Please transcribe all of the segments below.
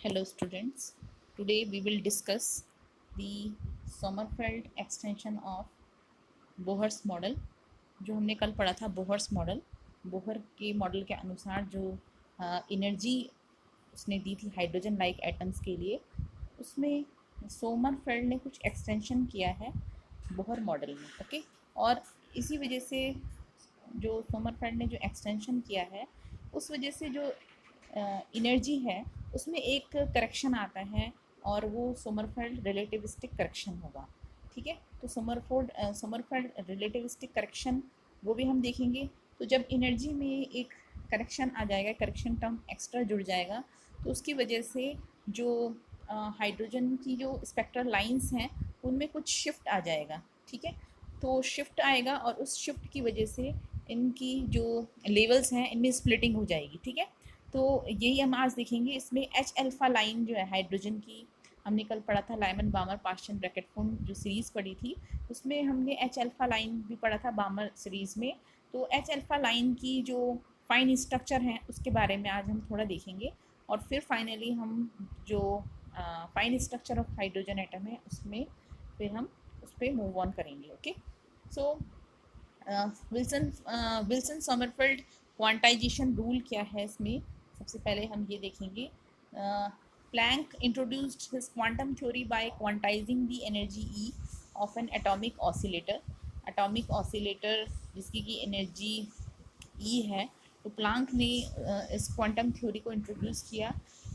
Hello students, today we will discuss the Sommerfeld extension of Bohr's model. जो हमने कल पढ़ा था बोहर्स मॉडल, बोहर के मॉडल के अनुसार जो एनर्जी उसने दी थी हाइड्रोजन लाइक एटम्स के लिए, उसमें सोमरफेल्ड ने कुछ एक्सटेंशन किया है बोहर मॉडल में। ओके, और इसी वजह से जो सोमरफेल्ड ने जो एक्सटेंशन किया है उस वजह से जो एनर्जी है उसमें एक करेक्शन आता है और वो सोमरफेल्ड रिलेटिविस्टिक करेक्शन होगा। ठीक है, तो सोमरफेल्ड रिलेटिविस्टिक करेक्शन वो भी हम देखेंगे। तो जब एनर्जी में एक करेक्शन आ जाएगा, करेक्शन टर्म एक्स्ट्रा जुड़ जाएगा, तो उसकी वजह से जो हाइड्रोजन की जो स्पेक्ट्रल लाइंस हैं उनमें कुछ शिफ्ट आ जाएगा। ठीक है, तो शिफ्ट आएगा और उस शिफ्ट की वजह से इनकी जो लेवल्स हैं इनमें स्प्लिटिंग हो जाएगी। ठीक है, तो यही हम आज देखेंगे। इसमें एच अल्फ़ा लाइन जो है हाइड्रोजन की, हमने कल पढ़ा था लाइमन बामर पास्चन ब्रैकेट जो सीरीज़ पढ़ी थी, उसमें हमने एच अल्फ़ा लाइन भी पढ़ा था बामर सीरीज़ में। तो एच अल्फ़ा लाइन की जो फाइन स्ट्रक्चर हैं उसके बारे में आज हम थोड़ा देखेंगे, और फिर फाइनली हम जो fine structure of hydrogen atom है उसमें फिर हम उस पर मूव ऑन करेंगे। Okay, so Wilson Sommerfeld quantization rule क्या है इसमें सबसे पहले हम ये देखेंगे। Planck introduced his quantum theory by quantizing the energy E of an atomic oscillator. Atomic oscillator जिसकी की एनर्जी ई है, तो प्लांक ने इस क्वांटम थ्योरी को इंट्रोड्यूस किया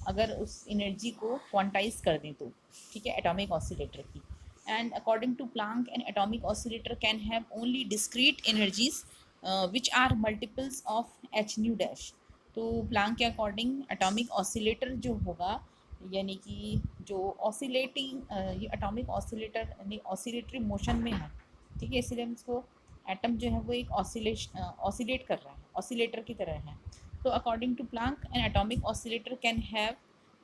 अगर उस एनर्जी को क्वांटाइज कर दें तो। ठीक है, एटॉमिक ऑसिलेटर की। And according to Planck, an atomic oscillator can have only discrete energies which are multiples of h nu dash। तो प्लांक के अकॉर्डिंग एटॉमिक ऑसिलेटर जो होगा, यानी कि जो ऑसिलेटिंग ये एटॉमिक ऑसिलेटर यानी ऑसिलेटरी मोशन में है। ठीक है, इसीलिए हम इसको एटम जो है वो एक ऑसिलेट कर रहा है, ऑसिलेटर की तरह है। तो according to Planck an atomic oscillator can have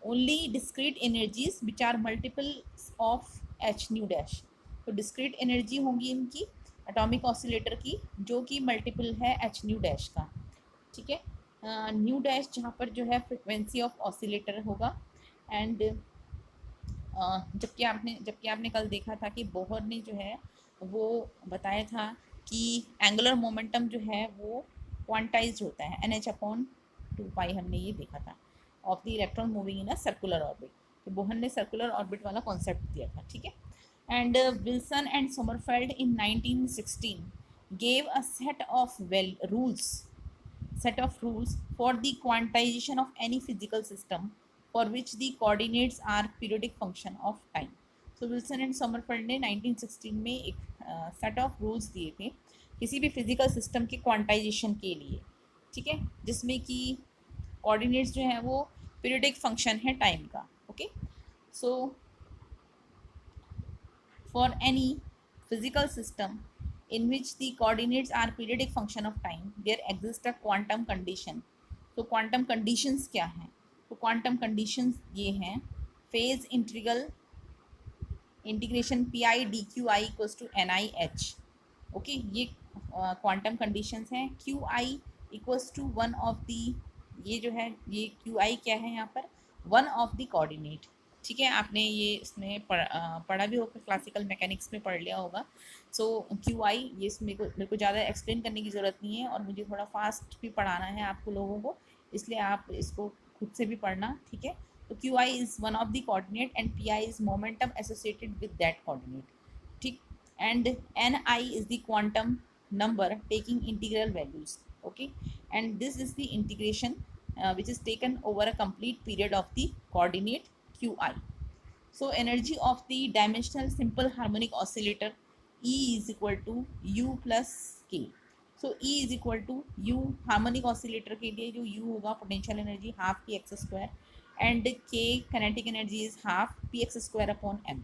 only discrete energies which are multiples of h nu dash. तो डिस्क्रीट एनर्जी होंगी इनकी एटॉमिक ऑसिलेटर की जो कि मल्टीपल है एच न्यू डैश का। ठीक है, न्यू डैश जहाँ पर जो है फ्रिक्वेंसी ऑफ ऑसिलेटर होगा। एंड जबकि आपने कल देखा था कि बोहर ने जो है वो बताया था कि एंगुलर मोमेंटम जो है वो क्वांटाइज होता है NH/2 पाई, हमने ये देखा था, of the electron moving in a circular orbit. तो बोहर ने सर्कुलर ऑर्बिट वाला कॉन्सेप्ट दिया था। ठीक है, and Wilson and Sommerfeld in 1916 gave a set of rules for the quantization of any physical system for which the coordinates are periodic function of time। So Wilson and Sommerfeld ने 1916 में एक set of rules दिए थे किसी भी physical system के quantization के लिए। ठीक है, जिसमें कि कोऑर्डिनेट्स जो है वो पीरियडिक फंक्शन है टाइम का। Okay, so for any physical system in which the coordinates are periodic function of time, there exists a quantum condition। तो quantum conditions क्या हैं? तो quantum conditions ये हैं phase integration p i d q i equals to n i h. Okay, ये quantum conditions हैं। Q i equals to one of the, ये जो है ये क्यू आई क्या है यहाँ पर, वन ऑफ द कोऑर्डिनेट। ठीक है, आपने ये इसमें पढ़ा भी होगा, क्लासिकल मैकेनिक्स में पढ़ लिया होगा। सो क्यू आई, ये मेरे को ज़्यादा एक्सप्लेन करने की ज़रूरत नहीं है, और मुझे थोड़ा फास्ट भी पढ़ाना है आपको लोगों को, इसलिए आप इसको खुद से भी पढ़ना। ठीक है, तो Q I is one of the coordinate and P I is momentum associated with that coordinate. ठीक, and ni is the quantum number taking integral values। okay, and this is the integration which is taken over a complete period of the coordinate qi। so energy of the dimensional simple harmonic oscillator E is equal to u plus k। so E is equal to u, harmonic oscillator के लिए जो u होगा potential energy half P x square, and k kinetic energy is half P x square upon m।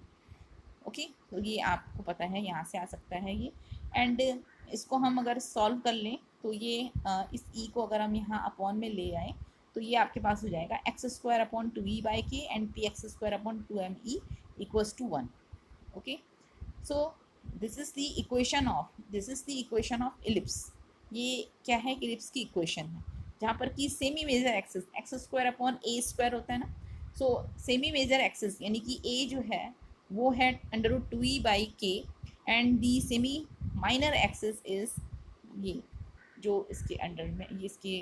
Okay, तो ये आपको पता है, यहाँ से आ सकता है ये। एंड इसको हम अगर सॉल्व कर लें तो ये इस ई को अगर हम यहाँ अपॉन में ले आए तो ये आपके पास हो जाएगा x square upon 2e/k and p x square upon 2me equals to 1। Okay, so this is the equation of ellipse. ये क्या है, इलिप्स की इक्वेशन है, जहाँ पर कि semi major axis X square upon A square होता है ना, सो सेमी मेजर एक्सिस यानी कि ए जो है वो है √2e/k and the semi minor axis is ये जो इसके अंडर में ये इसके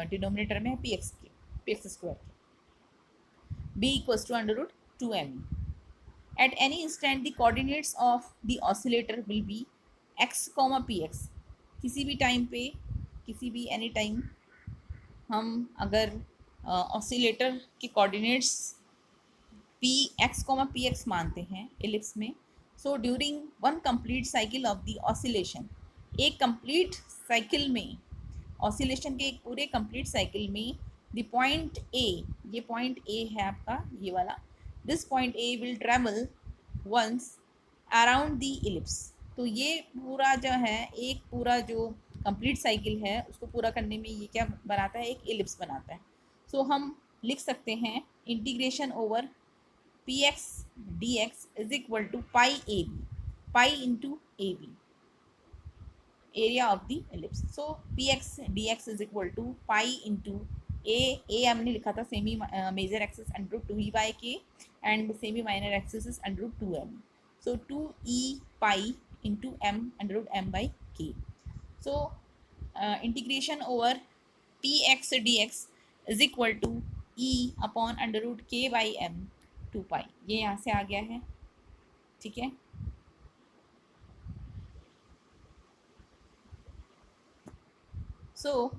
डिनोमिनेटर में है पी एक्स स्क्वायर के b equals to √2m. At any instant the coordinates of the oscillator will be x, px. किसी भी टाइम पे किसी भी एनी टाइम हम अगर ऑसिलेटर के coordinates p x comma p x मानते हैं एलिप्स में, so during one complete cycle of the oscillation, एक कंप्लीट साइकिल में ऑसिलेशन के एक पूरे कंप्लीट साइकिल में द पॉइंट ए, ये पॉइंट ए है आपका ये वाला, this point A will travel once around the ellipse. तो ये पूरा जो है एक पूरा जो कंप्लीट साइकिल है उसको पूरा करने में ये क्या बनाता है, एक इलिप्स बनाता है. सो हम लिख सकते हैं integration over P x D x is equal to pi A B, pi into A B area of the ellipse. So P x D x is equal to pi into A हमने लिखा था semi major axis √2e/k and semi minor axis is √2m. So 2e pi into m √m/k. So integration over P x D x is equal to e upon √k/m 2 pi. ये यहाँ से आ गया है, ठीक है. So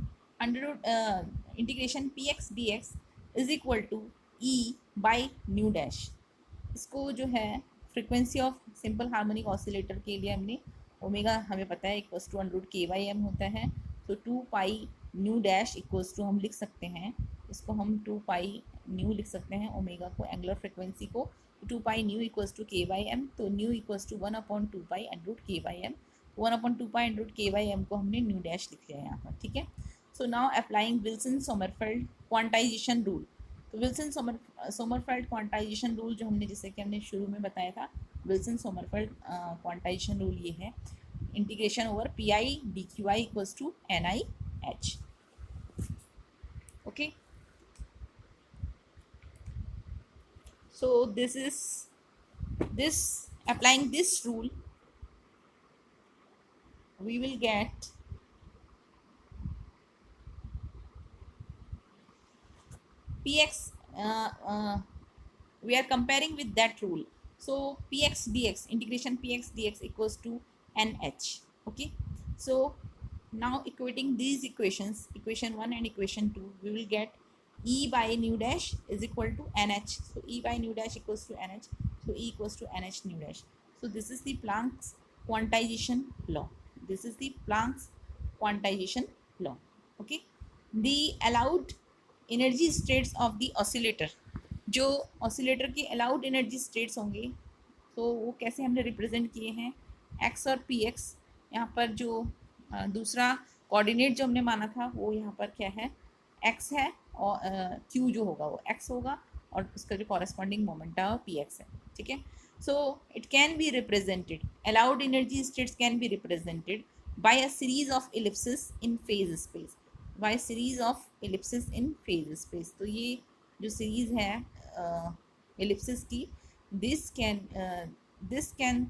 integration p x D x is equal to e by nu dash. इसको जो है frequency of simple harmonic oscillator के लिए हमने ओमेगा हमें पता है इक्वल्स टू √k/m होता है. तो 2 pi nu dash equals to हम लिख सकते हैं इसको, हम 2 पाई न्यू लिख सकते हैं ओमेगा को, एंगुलर फ्रिक्वेंसी को. 2 pi new equals to k/m, तो nu equals to 1/2 pi √k/m. 1/2 pi √k/m को हमने न्यू डैश लिख लिया यहाँ पर, ठीक है. So now applying Wilson Sommerfeld quantization rule. तो विल्सन सोमरफेल्ड क्वांटाइजेशन रूल जो हमने जैसे कि हमने शुरू में बताया था, विल्सन सोमरफेल्ड क्वांटाइजेशन रूल ये है integration over p i d q i equals to n i h. Okay, so this applying this rule we will get px, we are comparing with that rule. So px dx, integration px dx equals to nh. Okay, so now equating these equations, equation 1 and equation 2, we will get e by nu dash is equal to nh. So e by nu dash equals to nh, so e equals to nh nu dash. So this is the Planck's quantization law. This is the Planck's quantization law. Okay, the allowed energy states of the oscillator, जो oscillator के allowed energy states होंगे तो वो कैसे हमने represent किए हैं, x और px. यहाँ पर जो दूसरा कोऑर्डिनेट जो हमने माना था वो यहाँ पर क्या है, x है, और q जो होगा वो x होगा, और उसका जो कॉरेस्पॉन्डिंग मोमेंट है वो px है, ठीक है. So it can be represented, allowed energy states can be represented by a series of ellipsis in phase space, bye series of ellipsis in phase space. तो ये जो सीरीज है इलिप्सिस की, this can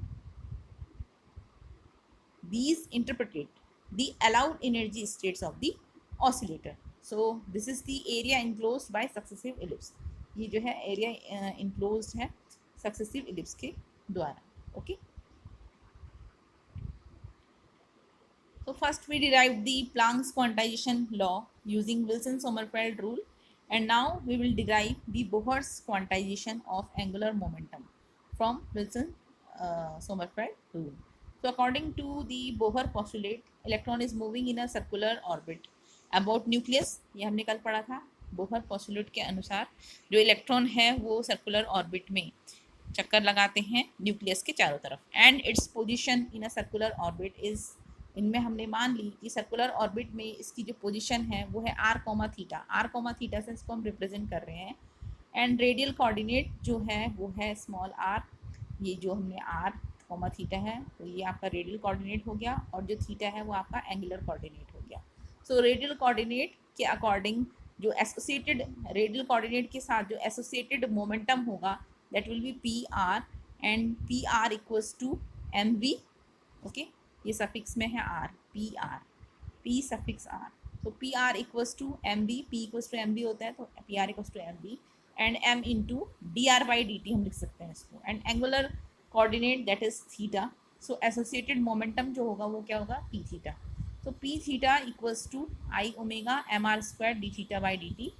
these interpret the allowed energy states of the oscillator. So this is the area enclosed by successive ellipse. ये जो है area enclosed है successive ellipse के द्वारा. Okay, so first we derived the Planck's quantization law using Wilson-Sommerfeld rule, and now we will derive the Bohr's quantization of angular momentum from Wilson-Sommerfeld rule. So according to the Bohr postulate, electron is moving in a circular orbit about nucleus. ये हमने कल पढ़ा था. Bohr postulate के अनुसार जो electron है वो सर्कुलर ऑर्बिट में चक्कर लगाते हैं न्यूक्लियस के चारों तरफ, and its position in a circular orbit is, इनमें हमने मान ली कि सर्कुलर ऑर्बिट में इसकी जो पोजीशन है वो है r, थीटा. r, थीटा से इसको हम रिप्रेजेंट कर रहे हैं, एंड रेडियल कोऑर्डिनेट जो है वो है स्मॉल r. ये जो हमने r, थीटा है तो ये आपका रेडियल कोऑर्डिनेट हो गया, और जो थीटा है वो आपका एंगुलर कोऑर्डिनेट हो गया. सो रेडियल कोऑर्डिनेट के अकॉर्डिंग जो एसोसिएटेड रेडियल कोऑर्डिनेट के साथ जो एसोसिएटेड मोमेंटम होगा that will be P R, and P R equals to M V. Okay, ये सफिक्स में है R, P R, P suffix R. तो P R equals to M B, P equals to M B होता है तो P R equals to M B, and M into D R by D T हम लिख सकते हैं इसको, and angular coordinate that is theta. So associated momentum जो होगा वो क्या होगा, पी थीटा। तो P theta equals to I omega M R square D theta by D T.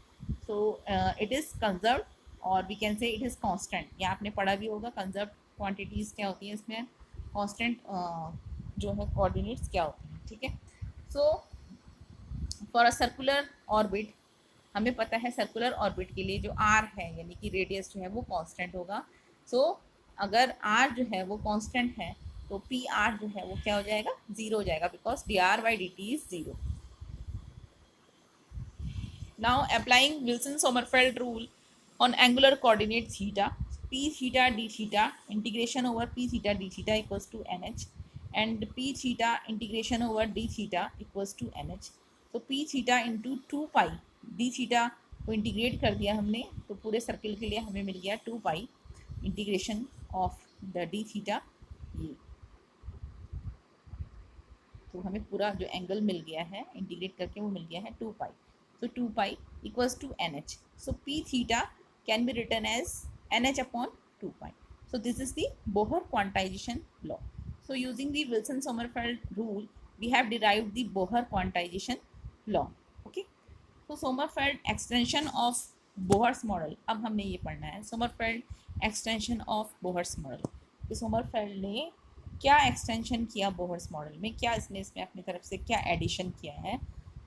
So it is conserve, और we can say it is constant. ये आपने पढ़ा भी होगा कंजर्व क्वांटिटीज़ क्या होती हैं, इसमें कांस्टेंट जो है कोऑर्डिनेट्स क्या होते हैं। ठीक है, so for a circular orbit हमें पता है सर्कुलर ऑर्बिट के लिए जो आर है यानी कि रेडियस जो है वो कांस्टेंट होगा। सो अगर आर जो है वो कांस्टेंट है तो पी आर जो है वो क्या हो जाएगा, जीरो हो जाएगा, because D R by D T is zero. Now applying Wilson Sommerfeld rule on angular coordinate theta, p theta d theta integration over p theta d theta equals to nh, and p theta integration over d theta equals to nh। तो p theta into two पाई d theta को integrate कर दिया हमने, तो पूरे circle के लिए हमें मिल गया two pi integration of the d theta। ये तो हमें पूरा जो एंगल मिल गया है इंटीग्रेट करके वो मिल गया है to pi. So 2 pi equals to nh. So p theta can be written as nh upon 2 pi. So this is the Bohr quantization law. So using the Wilson-Sommerfeld rule, we have derived the Bohr quantization law. Okay. So Sommerfeld extension of Bohr's model. अब हमने ये पढ़ना है Sommerfeld extension of Bohr's model. तो Sommerfeld ने क्या extension किया Bohr's model में, क्या इसने इसमें अपनी तरफ से क्या एडिशन किया है।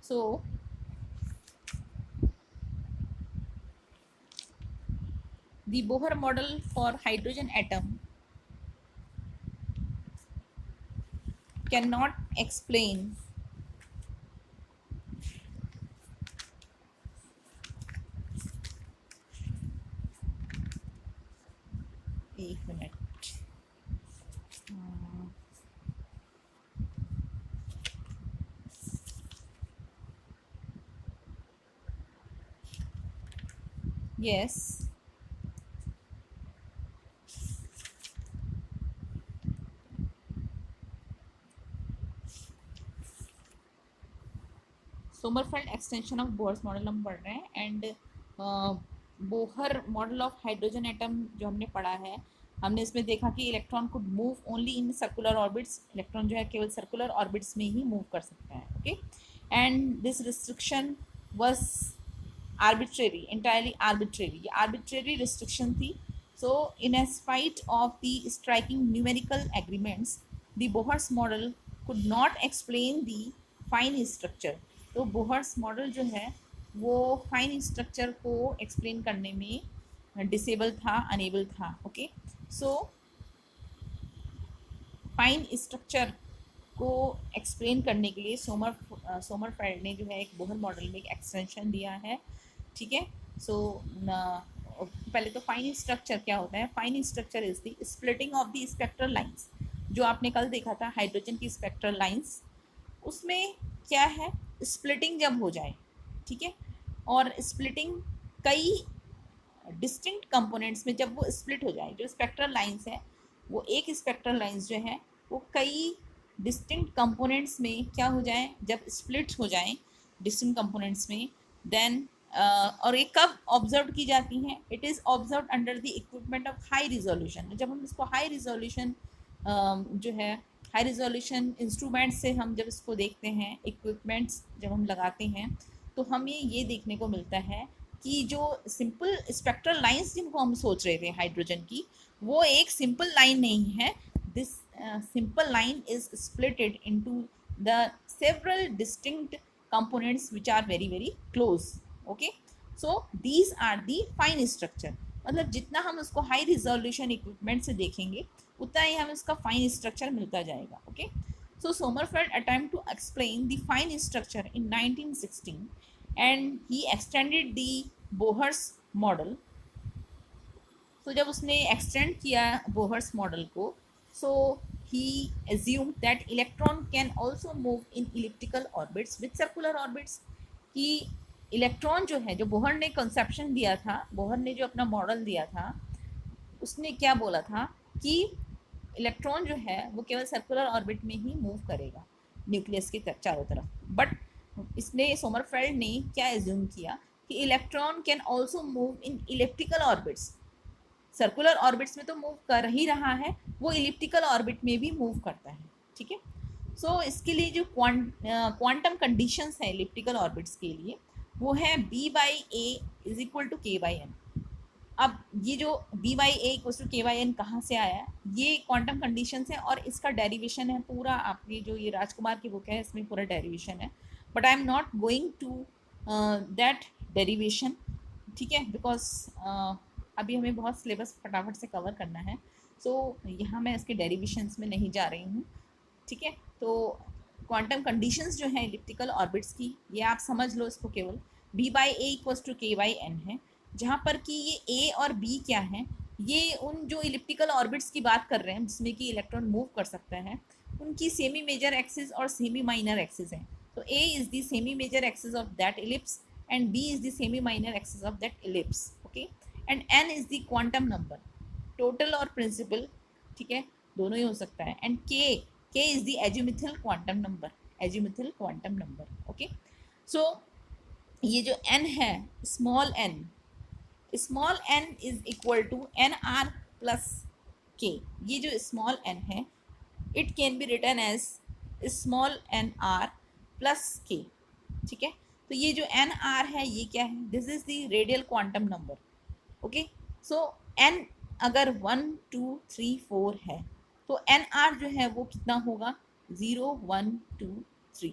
सो the Bohr model for hydrogen atom cannot explain एक minute yes Sommerfeld extension of Bohr's model हम पढ़ रहे हैं, and Bohr model of hydrogen atom जो हमने पढ़ा है, हमने इसमें देखा कि electron could move only in circular orbits. Electron जो है केवल सर्कुलर ऑर्बिट्स में ही मूव कर सकता है। Okay, and this restriction was arbitrary, entirely arbitrary, ये arbitrary restriction थी। So in a spite of the striking numerical agreements, the Bohr's model could not explain the fine structure। तो Bohr's model जो है वो fine structure को explain करने में disable था, अनेबल था। ओके, सो फाइन स्ट्रक्चर को एक्सप्लेन करने के लिए सोमरफेल्ड ने जो है एक बोहर मॉडल में एक एक्सटेंशन दिया है। ठीक है, सो पहले तो फाइन स्ट्रक्चर क्या होता है। Fine structure is the splitting of the spectral lines. जो आपने कल देखा था हाइड्रोजन की स्पेक्ट्रल लाइंस, उसमें क्या है, स्प्लिटिंग जब हो जाए, ठीक है, और स्प्लिटिंग कई डिस्टिंक्ट कंपोनेंट्स में जब वो स्प्लिट हो जाए, जो स्पेक्ट्रल लाइंस है वो एक स्पेक्ट्रल लाइंस जो है वो कई डिस्टिंक्ट कंपोनेंट्स में क्या हो जाए, जब स्प्लिट हो जाए डिस्टिंक्ट कंपोनेंट्स में, देन और ये कब ऑब्जर्व की जाती हैं, it is observe under the equipment of high resolution. जब हम इसको हाई रिजोल्यूशन जो है हाई रिजोल्यूशन इंस्ट्रूमेंट से हम जब इसको देखते हैं, इक्विपमेंट्स जब हम लगाते हैं, तो हमें ये देखने को मिलता है कि जो सिंपल स्पेक्ट्रल लाइंस जिनको हम सोच रहे थे हाइड्रोजन की, वो एक सिंपल लाइन नहीं है। This simple line is splitted into the several distinct components which are very very close. Okay, so these are the fine structure. मतलब जितना हम उसको हाई रिजोल्यूशन इक्विपमेंट से देखेंगे उतना ही हमें उसका फाइन स्ट्रक्चर मिलता जाएगा। Okay, so Sommerfeld attempt to explain the fine structure in 1916 and he extended the Bohr's model. तो जब उसने एक्सटेंड किया बोहर्स मॉडल को, so he assumed that electron can also move in elliptical orbits with circular orbits, कि electron जो है, जो Bohr ने कंसेप्शन दिया था, बोहर ने जो अपना मॉडल दिया था, उसने क्या बोला था कि इलेक्ट्रॉन जो है वो केवल सर्कुलर ऑर्बिट में ही मूव करेगा न्यूक्लियस के चारों तरफ। बट इसने, सोमरफेल्ड ने क्या एज्यूम किया कि electron can also move in elliptical orbits. Circular orbits में तो मूव कर ही रहा है, वो इलिप्टिकल ऑर्बिट में भी मूव करता है। ठीक है, सो इसके लिए जो क्वांटम कंडीशंस है इलिप्टिकल ऑर्बिट्स के लिए, वो है b by a is equal to के बाई एन। अब ये जो b by a equal to के बाई एन कहाँ से आया है, ये क्वांटम कंडीशंस है और इसका डेरिवेशन है पूरा, आपकी जो ये राजकुमार की बुक है इसमें पूरा डेरिवेशन है, but I am not going to that derivation. ठीक है, बिकॉज अभी हमें बहुत सिलेबस फटाफट से कवर करना है, सो यहाँ मैं इसके डेरिवेशंस में नहीं जा रही हूँ। ठीक है, तो क्वांटम कंडीशंस जो हैं इलिप्टिकल ऑर्बिट्स की, ये आप समझ लो इसको, केवल b by A equals to के बाई एन है, जहाँ पर कि ये a और b क्या है, ये उन जो इलिप्टिकल ऑर्बिट्स की बात कर रहे हैं जिसमें कि इलेक्ट्रॉन मूव कर सकता है, उनकी सेमी मेजर एक्सिस और सेमी माइनर एक्सिस है। तो a is the semi major axis of that ellipse and b is the semi minor axis of that ellipse. Okay, and n is the quantum number, total और principal. ठीक है, दोनों ही हो सकता है। And k is the azimuthal quantum number, azimuthal quantum number। Okay, so ये जो n है, small n is equal to n r plus k. ये जो स्मॉल n है, it can be written as small n r plus k. ठीक है, तो ये जो एन आर है ये क्या है, this is the radial quantum number. Okay, so n अगर 1 2 3 4 है तो एन आर जो है वो कितना होगा, 0 1 2 3।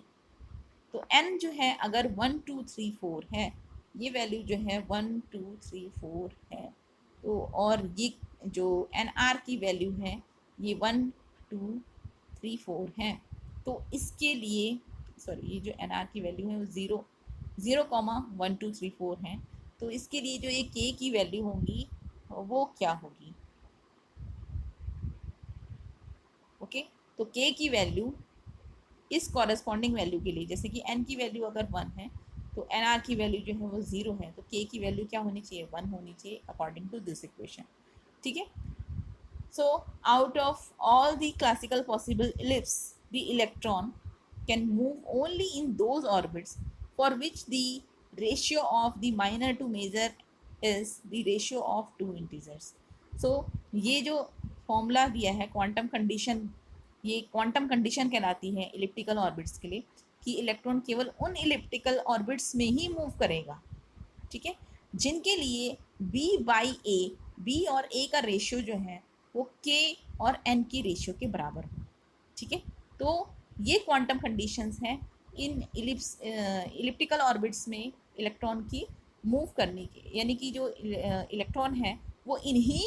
तो n जो है अगर 1 2 3 4 है, ये वैल्यू जो है 1 2 3 4 है, तो और ये जो एन आर की वैल्यू है ये 1 2 3 4 है, तो इसके लिए सॉरी, ये जो एन आर की वैल्यू है वो 0 1 2 3 4 है, तो इसके लिए जो ये k की वैल्यू होगी वो क्या होगी। ओके, तो k की वैल्यू इस कॉरेस्पॉन्डिंग वैल्यू के लिए, जैसे कि n की वैल्यू अगर 1 है तो एन आर की वैल्यू जो है वो 0 है, तो k की वैल्यू क्या होनी चाहिए, 1 होनी चाहिए अकॉर्डिंग टू दिस इक्वेशन। ठीक है, so out of all the classical possible ellipse the electron can move only in those orbits for which the ratio of the minor to major is the ratio of two integers. So ये जो formula दिया है quantum condition, ये quantum condition कहलाती है elliptical orbits के लिए, कि इलेक्ट्रॉन केवल उन इलिप्टिकल ऑर्बिट्स में ही मूव करेगा। ठीक है, जिनके लिए b बाई ए, b और a का रेशियो जो है वो k और n की रेशियो के बराबर हो। ठीक है, तो ये क्वांटम कंडीशंस हैं इन इलिप्टिकल ऑर्बिट्स में इलेक्ट्रॉन की मूव करने की, यानी कि जो इलेक्ट्रॉन है वो इन्हीं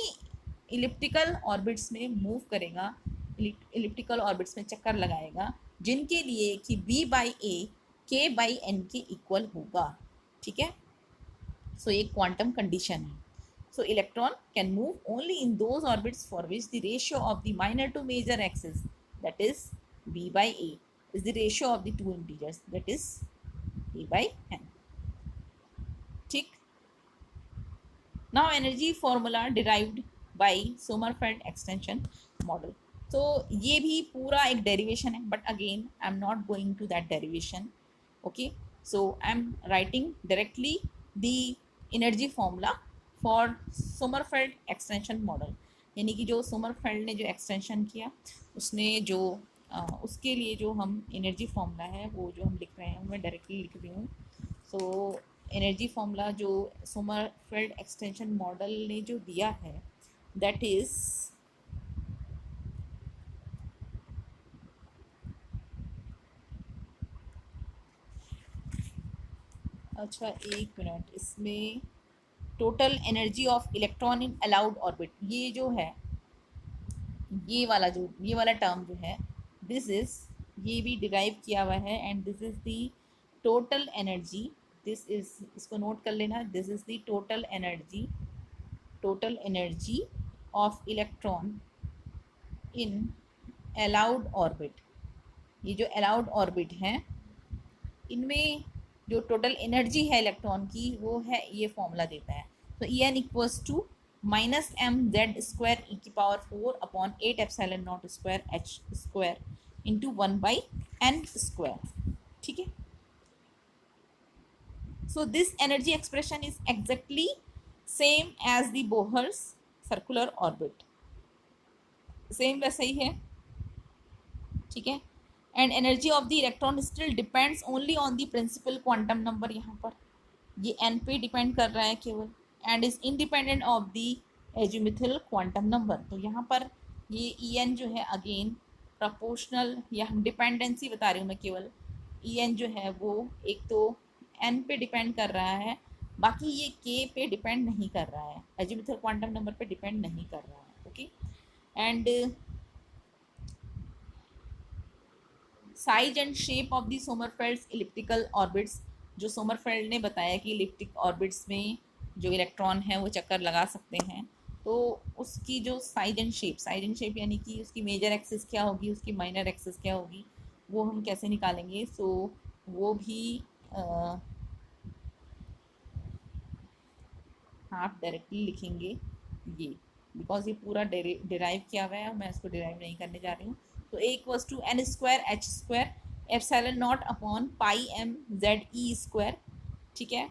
इलिप्टिकल ऑर्बिट्स में मूव करेगा, इलिप्टिकल ऑर्बिट्स में चक्कर लगाएगा, जिनके लिए कि b बाई ए के बाई एन के इक्वल होगा। ठीक है, सो ये क्वांटम कंडीशन है। So electron can move only in those orbits for which the ratio of the minor to major axis, that is b by a, is the ratio of the two integers, that is a by n। ठीक, now energy formula derived by Sommerfeld extension model. तो ये भी पूरा एक derivation है, but again I am not going to that derivation. Okay, so I am writing directly the energy formula for Sommerfeld extension model, यानी कि जो सोमरफेल्ड ने जो एक्सटेंशन किया उसने जो उसके लिए जो हम एनर्जी फॉर्मूला है वो जो हम लिख रहे हैं मैं डायरेक्टली लिख रही हूँ। सो एनर्जी फॉर्मूला जो सोमरफेल्ड एक्सटेंशन मॉडल ने जो दिया है दैट इज़, अच्छा एक मिनट, इसमें total energy of electron in allowed orbit, ये जो है ये वाला टर्म जो है दिस इज, ये भी डिराइव किया हुआ है, and this is the total energy, this is, इसको नोट कर लेना, this is the total energy of electron in allowed orbit. ये जो अलाउड ऑर्बिट हैं इनमें जो टोटल एनर्जी है इलेक्ट्रॉन की वो है, ये फॉर्मूला देता है। तो E N equals to minus M Z square E की power 4 upon 8 epsilon naught square H square into 1/n square. ठीक है, so this energy expression is exactly same as the Bohr's circular orbit, same वैसे ही है। ठीक है, and energy of the electron still depends only on the principal quantum number, यहाँ पर ये एन पे डिपेंड कर रहा है केवल, and is independent of the azimuthal quantum number. तो यहाँ पर ये ई एन जो है अगेन प्रोपोर्शनल, या हम डिपेंडेंसी बता रही हूँ मैं केवल, ई एन जो है वो एक तो एन पे डिपेंड कर रहा है, बाकी ये के पे डिपेंड नहीं कर रहा है, एजिमुथल क्वांटम नंबर पे डिपेंड नहीं कर रहा है। Okay, and size and shape of the Sommerfeld's elliptical orbits, जो सोमरफेल्ड ने बताया कि इलिप्टिक ऑर्बिट्स में जो इलेक्ट्रॉन है वो चक्कर लगा सकते हैं, तो उसकी जो साइज एंड शेप यानी कि उसकी मेजर एक्सिस क्या होगी, उसकी माइनर एक्सिस क्या होगी, वो हम कैसे निकालेंगे। सो वो भी आप डायरेक्टली लिखेंगे ये, बिकॉज ये पूरा डिराइव किया हुआ है, मैं इसको डिराइव नहीं करने जा रही हूँ। तो A equals to N square H square epsilon naught upon pi M Z E square. ठीक है,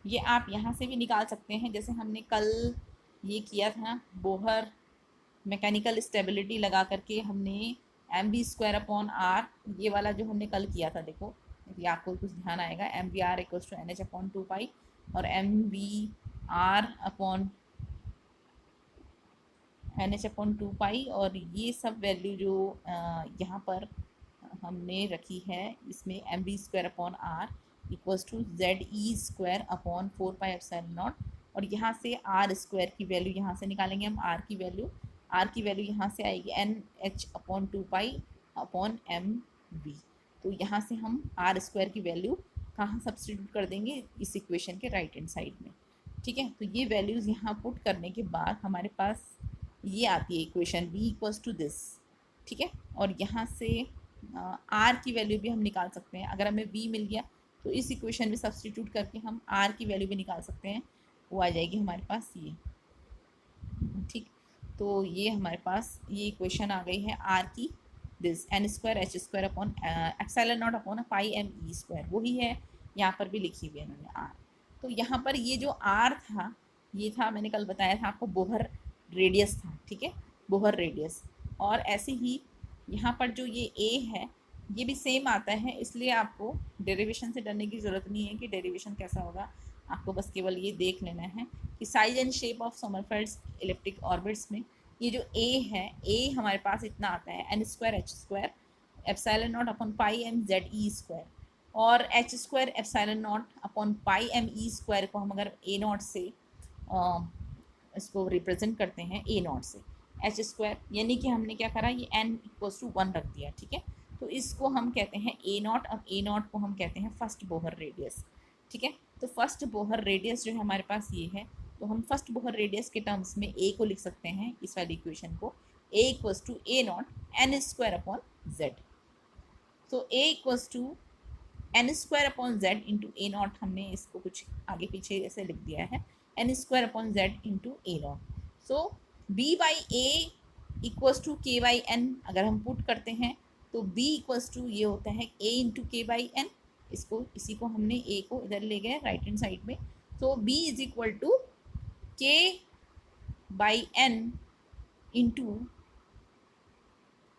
ये आप यहाँ से भी निकाल सकते हैं, जैसे हमने कल ये किया था बोहर मैकेनिकल स्टेबिलिटी लगा करके हमने m v square upon r, ये वाला जो हमने कल किया था, देखो ये आपको कुछ ध्यान आएगा, m v r equals to n h upon 2 pi और m v r upon n h upon 2 pi, और ये सब वैल्यू जो यहाँ पर हमने रखी है इसमें m v square upon r equals to z E square upon 4 pi epsilon naught, और यहाँ से आर स्क्वायर की वैल्यू यहाँ से निकालेंगे हम, आर की वैल्यू यहाँ से आएगी n h upon 2 pi upon m v. तो यहाँ से हम आर स्क्वायर की वैल्यू कहाँ सब्सटीट्यूट कर देंगे, इस इक्वेशन के राइट हैंड साइड में। ठीक है, तो ये वैल्यूज़ यहाँ पुट करने के बाद हमारे पास ये आती है equation b equals to this. ठीक है, और यहाँ से आर की वैल्यू भी हम निकाल सकते हैं, अगर हमें बी मिल गया तो इस इक्वेशन में सब्सटीट्यूट करके हम आर की वैल्यू भी निकाल सकते हैं, वो आ जाएगी हमारे पास ये। ठीक, तो ये हमारे पास ये इक्वेशन आ गई है आर की, this n square H square upon epsilon naught upon pi M E square, वही है यहाँ पर भी लिखी हुई है इन्होंने आर। तो यहाँ पर ये जो आर था, ये था, मैंने कल बताया था आपको, बोहर रेडियस था। ठीक है, बोहर रेडियस, और ऐसे ही यहाँ पर जो ये ए है ये भी सेम आता है, इसलिए आपको डेरिवेशन से डरने की ज़रूरत नहीं है कि डेरिवेशन कैसा होगा, आपको बस केवल ये देख लेना है कि size and shape of Sommerfeld's elliptic orbits में ये जो ए है, ए हमारे पास इतना आता है N square H square epsilon naught upon pi M Z ई स्क्वायर, और H square epsilon naught upon pi M E square को हम अगर ए नॉट से इसको रिप्रेजेंट करते हैं ए नॉट से एच स्क्वायर, यानी कि हमने क्या करा, ये एन इक्वल्स टू 1 रख दिया। ठीक है, तो इसको हम कहते हैं ए नॉट, अब ए नॉट को हम कहते हैं फर्स्ट बोहर रेडियस। ठीक है, तो फर्स्ट बोहर रेडियस जो है हमारे पास ये है, तो हम फर्स्ट बोहर रेडियस के टर्म्स में ए को लिख सकते हैं, इस वाली इक्वेशन को, A equals to A naught N square upon Z. तो A equals to N square upon Z into A naught, हमने इसको कुछ आगे पीछे ऐसे लिख दिया है, N square upon Z into A naught. So B by A equals to के बाई एन, अगर हम पुट करते हैं तो बी इक्वल्स टू ये होता है ए इंटू के बाई एन, इसको इसी को हमने ए को इधर ले गए राइट हैंड साइड में, तो बी इज इक्वल टू के बाई एन इंटू,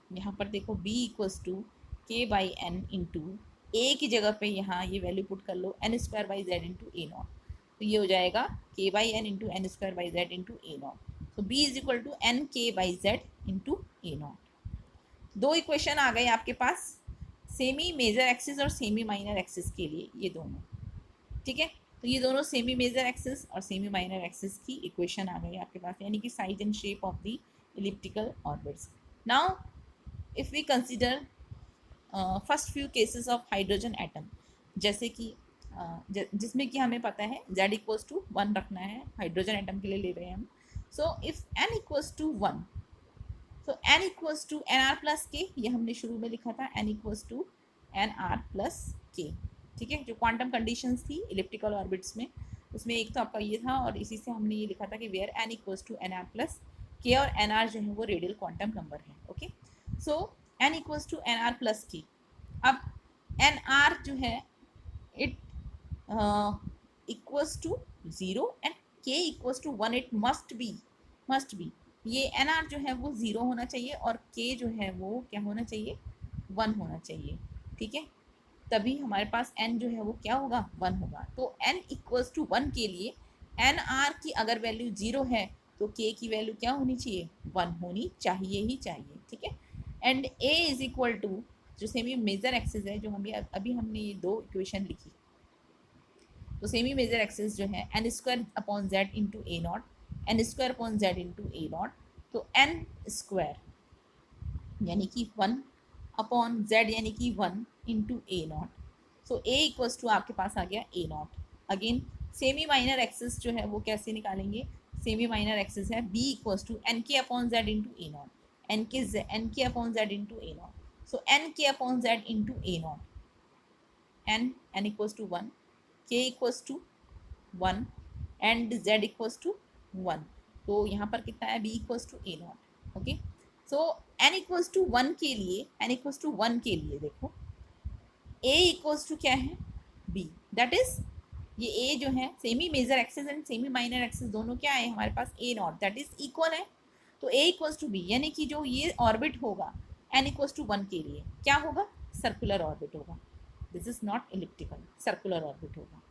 यहाँ पर देखो बी इक्वल्स टू के बाई एन इंटू ए की जगह पे यहाँ ये वैल्यू पुट कर लो N square by Z into A naught, तो ये हो जाएगा K by N into N square by Z into A naught. तो B is equal to N K by Z into A naught. दो equation आ गए आपके पास, सेमी मेजर एक्सिस और सेमी माइनर एक्सिस के लिए, ये दोनों। ठीक है, तो ये दोनों सेमी मेजर एक्सिस और सेमी माइनर एक्सिस की इक्वेशन आ गई आपके पास, यानी कि size and shape of the elliptical orbits. Now if we consider first few cases of hydrogen atom, जैसे कि जिसमें कि हमें पता है z इक्वल्स टू 1 रखना है, हाइड्रोजन एटम के लिए ले रहे हैं हम। So if n equals to 1, तो n equals to n r plus k, ये हमने शुरू में लिखा था, n equals to n r plus k. ठीक है, जो क्वांटम कंडीशंस थी इलिप्टिकल ऑर्बिट्स में, उसमें एक तो आपका ये था, और इसी से हमने ये लिखा था कि where n equals to n r plus k, और एन आर जो है वो रेडियल क्वांटम नंबर है। Okay, so n equals to n r plus k. अब एन आर जो है it equals to 0 and k equals to 1, it must be ये n r जो है वो 0 होना चाहिए और के जो है वो क्या होना चाहिए, 1 होना चाहिए। ठीक है, तभी हमारे पास n जो है वो क्या होगा, 1 होगा। तो n इक्वल्स टू 1 के लिए एन आर की अगर वैल्यू 0 है तो k की वैल्यू क्या होनी चाहिए, 1 होनी चाहिए ही चाहिए। ठीक है, and a is equal to, जो सेमी मेजर एक्सिस है, जो हमें अभी हमने ये दो इक्वेशन लिखी, तो सेमी मेजर एक्सिस जो है N square upon Z into ए naught, N square upon Z into ए नॉट, तो एन स्क्वायर यानी कि 1 अपॉन जेड यानी कि 1 into A naught. So A equals to आपके पास आ गया A naught. Again semi minor axis जो है वो कैसे निकालेंगे, सेमी माइनर एक्सिस है बी इक्वल्स टू एन के अपॉन जेड इंटू ए नॉट, एन के अपॉन जेड इंटू ए नॉट। सो एन के upon Z into A naught, n equals to 1, k equals to 1 and z equals to 1। तो यहाँ पर कितना है, b equals to A naught. Okay, so n equals to 1 के लिए, n equals to 1 के लिए देखो a इक्वल्स टू क्या है, b, दैट इज ये a जो है semi major axis and semi minor axis दोनों क्या है हमारे पास, a naught that is equal है। तो a इक्वल्स टू b यानी कि जो ये ऑर्बिट होगा n इक्वल्स टू 1 के लिए क्या होगा, सर्कुलर ऑर्बिट होगा। This is not elliptical, circular orbit होगा।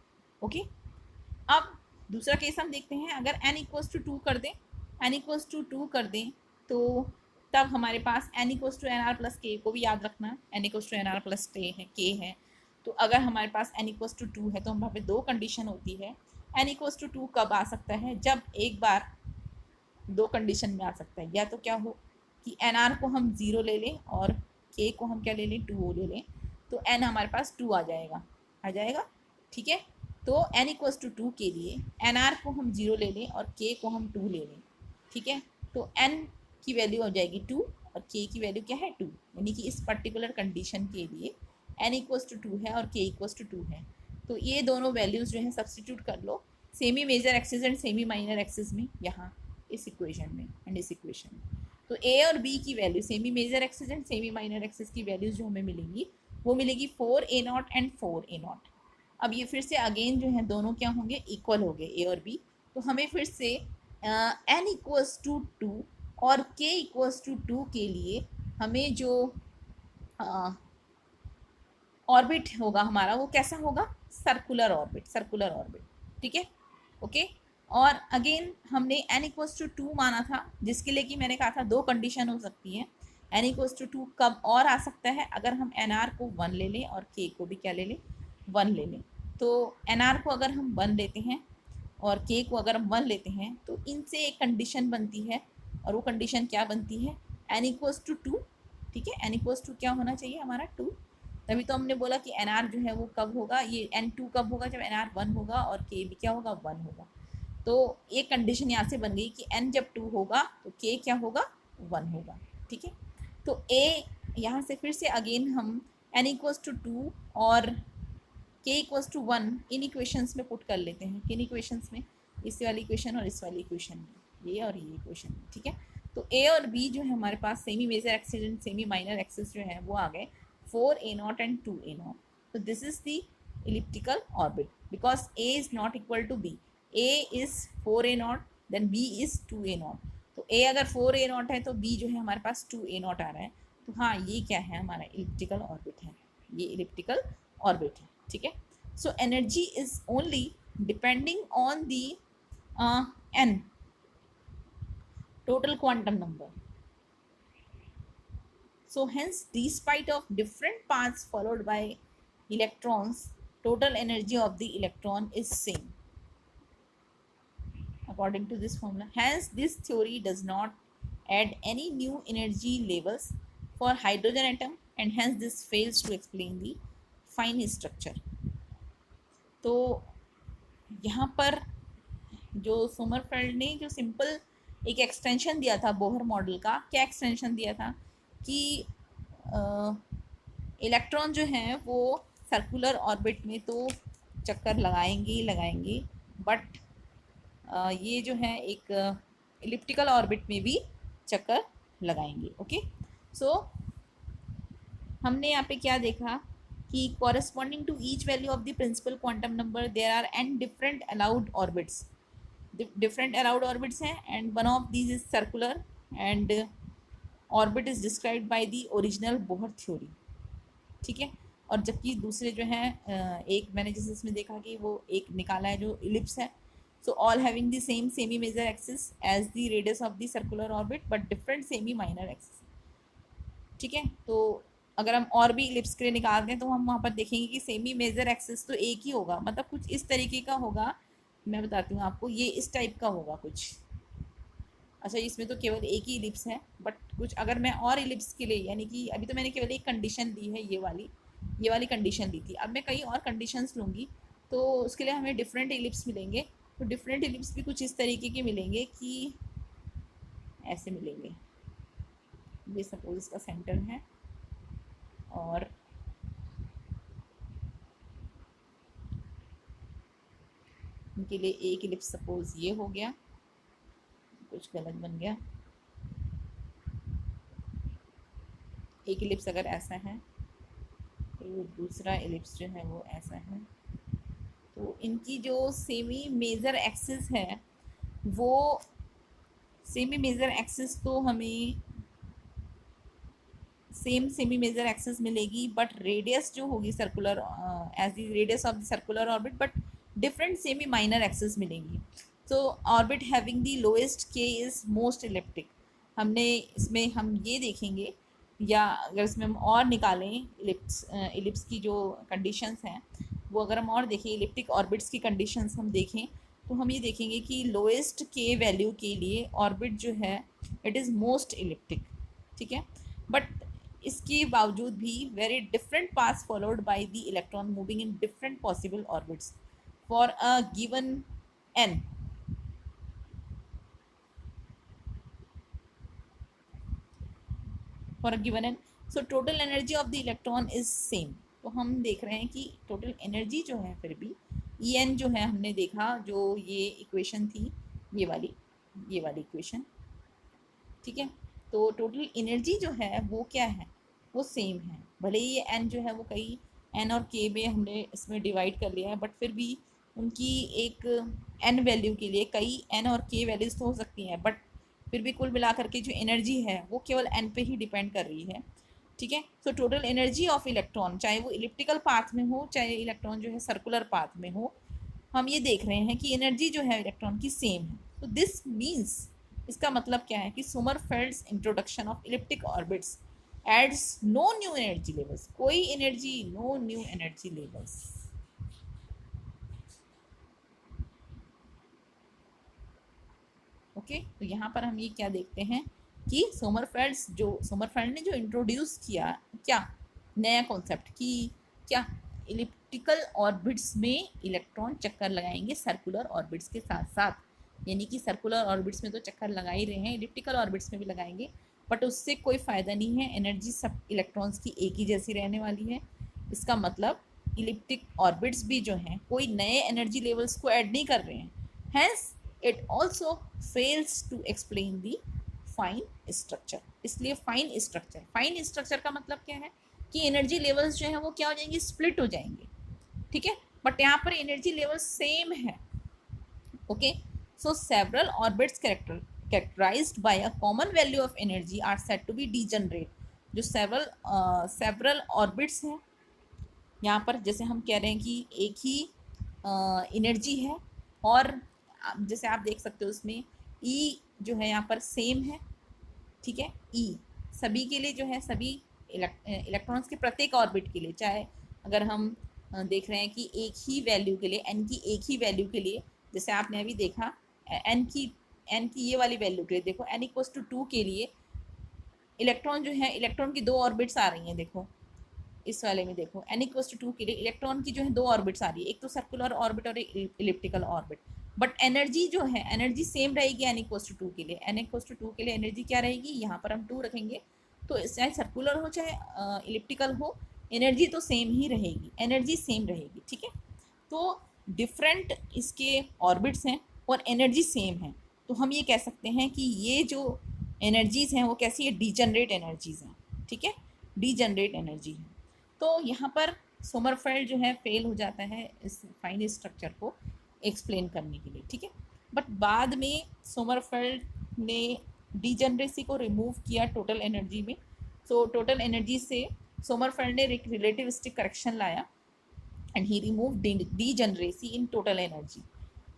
ओके, अब दूसरा केस हम देखते हैं, अगर n इक्वल्स टू 2 कर दें, n इक्वल्स टू 2 कर दें, तो तब हमारे पास n equals to n r plus k, को भी याद रखना, n equals to n r plus k है। तो अगर हमारे पास n इक्वल्स टू 2 है तो वहाँ पे दो कंडीशन होती है। n इक्वल्स टू 2 कब आ सकता है, जब एक बार दो कंडीशन में आ सकता है, या तो क्या हो कि एन आर को हम 0 ले लें और के को हम क्या ले लें, 2 ले लें, तो n हमारे पास 2 आ जाएगा। ठीक है, तो n इक्वल्स टू 2 के लिए एन आर को हम 0 ले लें और k को हम 2 ले लें। ठीक है, तो n की वैल्यू हो जाएगी 2 और k की वैल्यू क्या है, 2, यानी कि इस पर्टिकुलर कंडीशन के लिए n इक्वल्स टू 2 है और k इक्वल्स टू 2 है। तो ये दोनों वैल्यूज़ जो है सब्सटीट्यूट कर लो semi major axis and semi minor axis में, यहाँ इस इक्वेशन में एंड इस इक्वेशन में। तो a और b की value, semi major axis and semi minor axis की वैल्यूज़ जो हमें मिलेंगी वो मिलेगी 4a0 एंड 4a0। अब ये फिर से अगेन जो है दोनों क्या होंगे, इक्वल हो गए ए और बी। तो हमें फिर से n इक्वल्स टू 2 और k इक्वल्स टू 2 के लिए हमें जो ऑर्बिट होगा हमारा वो कैसा होगा, सर्कुलर ऑर्बिट। ठीक है, ओके। और अगेन हमने n इक्वल्स टू 2 माना था, जिसके लिए कि मैंने कहा था दो कंडीशन हो सकती है। n इक्वल्स टू 2 कब और आ सकता है, अगर हम nr को 1 ले लें और k को भी क्या ले लें, 1 ले लें। तो nr को अगर हम 1 लेते हैं और k को अगर हम 1 लेते हैं तो इनसे एक कंडीशन बनती है, और वो कंडीशन क्या बनती है, n इक्वल्स टू 2। ठीक है, n इक्वल्स टू क्या होना चाहिए हमारा, 2। तभी तो हमने बोला कि nr जो है वो कब होगा, ये n2 कब होगा, जब nr 1 होगा और k भी क्या होगा, 1 होगा। तो एक कंडीशन यहाँ से बन गई कि n जब 2 होगा तो k क्या होगा, 1 होगा। ठीक है, तो a यहाँ से फिर से अगेन हम n इक्वल्स टू 2 और k इक्वल्स टू 1 इन इक्वेशंस में पुट कर लेते हैं। किन इक्वेशंस में, इस वाली इक्वेशन और इस वाली इक्वेशन में, ये और ये इक्वेशन में। ठीक है, तो a और b जो है हमारे पास semi major axis and semi minor axis जो है वो आ गए 4a0 and 2a0. So this is the elliptical orbit because a is not equal to b. a is 4a0 then b is 2a0. तो a अगर 4a0 है तो b जो है हमारे पास 2a0 आ रहा है। तो हाँ, ये क्या है, हमारा इलिप्टिकल ऑर्बिट है, ये इलिप्टिकल ऑर्बिट है। ठीक है, so energy is only depending on the n total quantum number. So hence, despite of different paths followed by electrons, total energy of the electron is same according to this formula. Hence, this theory does not add any new energy levels for hydrogen atom, and hence this fails to explain the fine structure. तो यहाँ पर जो सोमरफेल्ड ने जो simple एक extension दिया था Bohr model का, क्या एक्सटेंशन दिया था कि इलेक्ट्रॉन जो हैं वो सर्कुलर ऑर्बिट में तो चक्कर लगाएंगे ही लगाएंगे, बट ये जो है एक इलिप्टिकल ऑर्बिट में भी चक्कर लगाएंगे। ओके, सो हमने यहाँ पे क्या देखा कि corresponding to each value of the principal quantum number there are N different allowed orbits, different allowed orbits हैं, and one of these is circular and orbit is described by the original Bohr theory. ठीक है, और जबकि दूसरे जो हैं एक मैंने जैसे इसमें देखा कि वो एक निकाला है जो इलिप्स है, so all having the same semi major axis as the radius of the circular orbit but different semi minor axis. ठीक है, तो अगर हम और भी इलिप्स के लिए निकालते हैं तो हम वहाँ पर देखेंगे कि सेमी मेजर एक्सिस तो एक ही होगा, मतलब कुछ इस तरीके का होगा। मैं बताती हूँ आपको, ये इस टाइप का होगा कुछ। अच्छा, इसमें तो केवल एक ही इलिप्स है, बट कुछ अगर मैं और इलिप्स के लिए, यानी कि अभी तो मैंने केवल एक कंडीशन दी है, ये वाली कंडीशन दी थी, अब मैं कई और कंडीशंस लूँगी तो उसके लिए हमें डिफरेंट इलिप्स मिलेंगे। तो डिफरेंट इलिप्स भी कुछ इस तरीके के मिलेंगे कि ऐसे मिलेंगे। ये सपोज इसका सेंटर है और इनके लिए एक इलिप्स सपोज ये हो गया, कुछ गलत बन गया। एक इलिप्स अगर ऐसा है तो दूसरा इलिप्स जो है वो ऐसा है। तो इनकी जो सेमी मेजर एक्सिस है वो सेमी मेजर एक्सिस तो हमें सेम सेमी मेजर एक्सिस मिलेगी, बट रेडियस जो होगी circular as the radius of the circular orbit, but different semi minor axis मिलेंगी। तो orbit having the lowest k is most elliptic. हमने इसमें हम ये देखेंगे, या अगर इसमें हम और निकालें इलिप्स की जो कंडीशंस हैं वो अगर हम और देखें, इलिप्टिक ऑर्बिट्स की कंडीशंस हम देखें तो हम ये देखेंगे कि लोएस्ट के वैल्यू के लिए ऑर्बिट जो है इट इज़ मोस्ट इलिप्टिक। ठीक है, बट इसके बावजूद भी very different paths followed by the electron moving in different possible orbits for a given an. For a given an, so total energy of the electron is same. तो हम देख रहे हैं कि टोटल एनर्जी जो है फिर भी ई एन जो है, हमने देखा जो ये इक्वेशन थी, ये वाली इक्वेशन। ठीक है, तो टोटल एनर्जी जो है वो क्या है, वो सेम है। भले ही ये एन जो है वो कई एन और के में हमने इसमें डिवाइड कर लिया है, बट फिर भी उनकी एक एन वैल्यू के लिए कई एन और के वैल्यूज तो हो सकती हैं, बट फिर भी कुल मिलाकर के जो एनर्जी है वो केवल एन पे ही डिपेंड कर रही है। ठीक है, so total energy of electron, चाहे वो इलिप्टिकल पाथ में हो चाहे इलेक्ट्रॉन जो है सर्कुलर पाथ में हो, हम ये देख रहे हैं कि एनर्जी जो है इलेक्ट्रॉन की सेम है। तो दिस मीन्स, इसका मतलब क्या है कि Sommerfeld's introduction of elliptic orbits adds no new energy levels, कोई energy, no new energy levels. Okay, तो यहाँ पर हम ये क्या देखते हैं कि सोमरफेल्ड ने जो इंट्रोड्यूस किया, क्या नया कॉन्सेप्ट कि क्या इलिप्टिकल ऑर्बिट्स में इलेक्ट्रॉन चक्कर लगाएंगे सर्कुलर ऑर्बिट्स के साथ साथ, यानी कि सर्कुलर ऑर्बिट्स में तो चक्कर लगा ही रहे हैं, इलिप्टिकल ऑर्बिट्स में भी लगाएंगे, बट उससे कोई फ़ायदा नहीं है, एनर्जी सब इलेक्ट्रॉन्स की एक ही जैसी रहने वाली है। इसका मतलब इलिप्टिक ऑर्बिट्स भी जो हैं कोई नए एनर्जी लेवल्स को ऐड नहीं कर रहे हैं, hence it also fails to explain the fine structure. इसलिए फाइन स्ट्रक्चर का मतलब क्या है कि एनर्जी लेवल्स जो है वो क्या हो जाएंगे, स्प्लिट हो जाएंगे। ठीक है, बट यहाँ पर एनर्जी लेवल सेम है। Okay, so several orbits characterized by a common value of energy are said to be degenerate। जो सेवरल ऑर्बिट्स हैं यहाँ पर, जैसे हम कह रहे हैं कि एक ही एनर्जी है, और जैसे आप देख सकते हो उसमें ई जो है यहाँ पर सेम है। ठीक है, ई सभी के लिए जो है, सभी इलेक्ट्रॉन्स के प्रत्येक ऑर्बिट के लिए, चाहे अगर हम देख रहे हैं कि एक ही वैल्यू के लिए, एन की एक ही वैल्यू के लिए, जैसे आपने अभी देखा एन की ये वाली वैल्यू के लिए देखो, एन इक्वल्स टू 2 के लिए इलेक्ट्रॉन जो है, इलेक्ट्रॉन की 2 ऑर्बिट्स आ रही हैं। देखो इस वाले में देखो, एन इक्वल्स टू 2 के लिए इलेक्ट्रॉन की जो है 2 ऑर्बिट्स आ रही है, एक तो सर्कुलर ऑर्बिट और एक इलिप्टिकल ऑर्बिट, बट एनर्जी जो है, एनर्जी सेम रहेगी एन इक्वल्स टू 2 के लिए। एन इक्वल्स टू 2 के लिए एनर्जी क्या रहेगी, यहाँ पर हम 2 रखेंगे, तो चाहे सर्कुलर हो चाहे इलिप्टिकल हो, एनर्जी तो सेम ही रहेगी, एनर्जी सेम रहेगी, ठीक है। तो डिफरेंट इसके ऑर्बिट्स हैं और एनर्जी सेम है, तो हम ये कह सकते हैं कि ये जो एनर्जीज़ हैं वो कैसी है, डीजनरेट एनर्जीज़ हैं, ठीक है, डीजनरेट एनर्जी है। तो यहाँ पर सोमरफेल्ड जो है फेल हो जाता है इस फाइन स्ट्रक्चर को एक्सप्लेन करने के लिए, ठीक है। बट बाद में सोमरफेल्ड ने डीजनरेसी को रिमूव किया टोटल एनर्जी में। सो टोटल एनर्जी से सोमरफेल्ड ने एक रिलेटिविस्टिक करेक्शन लाया and he remove degeneracy in total energy,